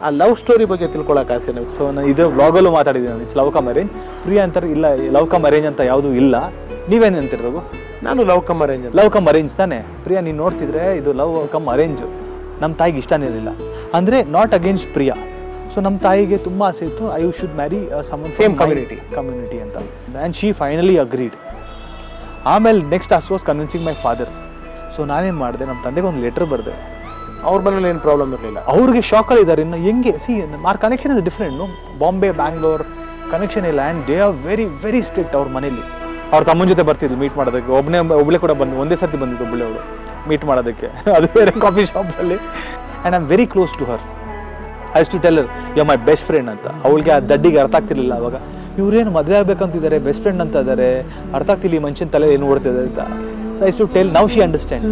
ಆ love story ಬಗ್ಗೆ ತಿಳ್ಕೊಳಕ್ಕೆ ಆಸೆ ನನಗೆ. ಸೊ ನಾನು ಇದು ವ್ಲಾಗಲ್ಲೂ ಮಾತಾಡಿದ್ದೀನಿ, it's love cum arrange. Priya ಅಂತಾರೆ ಇಲ್ಲ ಲವ್ ಕಮ್ ಅರೇಂಜ್ ಅಂತ ಯಾವುದೂ ಇಲ್ಲ. ನೀವೇನು ಅಂತೀರಿ ರಘು? ನಾನು love cum arrange. Love cum arrange ತಾನೆ ಪ್ರಿಯಾ? ನೀನು ನೋಡ್ತಿದ್ರೆ ಇದು ಲವ್ ಕಮ್ ಅರೇಂಜು. ನಮ್ಮ ತಾಯಿಗೆ ಇಷ್ಟನೇ ಇರಲಿಲ್ಲ ಅಂದರೆ ನಾಟ್ ಅಗೇನ್ಸ್ಟ್ ಪ್ರಿಯಾ. ಸೊ ನಮ್ಮ ತಾಯಿಗೆ ತುಂಬ ಆಸೆ ಇತ್ತು, I should marry someone same community ಅಂತ. And she finally agreed. ಆಮೇಲೆ next us was convincing my father. So ನಾನೇನು ಮಾಡಿದೆ, ನಮ್ಮ ತಂದೆಗೆ ಒಂದು ಲೆಟರ್ ಬರೆದೆ. ಅವ್ರ ಮನೇಲಿ ಏನು ಪ್ರಾಬ್ಲಮ್ ಇರಲಿಲ್ಲ. ಅವ್ರಿಗೆ ಶಾಕಲ್ಲಿ ಇದ್ದಾರೆ ಇನ್ನು ಹೆಂಗೆ. See our connection is different. Bombay Bangalore connection ಇಲ್ಲ. And they are very very strict ಅವ್ರ ಮನೇಲಿ. ಅವ್ರ ತಮ್ಮನ ಜೊತೆ ಬರ್ತಿದ್ರು ಮೀಟ್ ಮಾಡೋದಕ್ಕೆ. ಒಬ್ಬಳೆ ಕೂಡ ಬಂದು ಒಂದೇ ಸರ್ತಿ ಬಂದಿದ್ದು ಒಬ್ಬಳೆ ಅವಳು ಮೀಟ್ ಮಾಡೋದಕ್ಕೆ, ಅದು ಬೇರೆ ಕಾಫಿ ಶಾಪಲ್ಲಿ. And I am very close to her. I used to tell her you are my best friend ಅಂತ. ಅವಳಿಗೆ ಆ ದಡ್ಡಿಗೆ ಅರ್ಥ ಆಗ್ತಿರ್ಲಿಲ್ಲ ಅವಾಗ. ಇವ್ರೇನು ಮದುವೆ ಆಗಬೇಕಂತಿದ್ದಾರೆ, ಬೆಸ್ಟ್ ಫ್ರೆಂಡ್ ಅಂತ ಇದ್ದಾರೆ, ಅರ್ಥ ಆಗ್ತಿಲ್ಲ ಈ ಮನುಷ್ಯನ ತಲೆ ಏನು ಓಡ್ತಿದೆ ಅಂತ. So I used to tell, now she understand.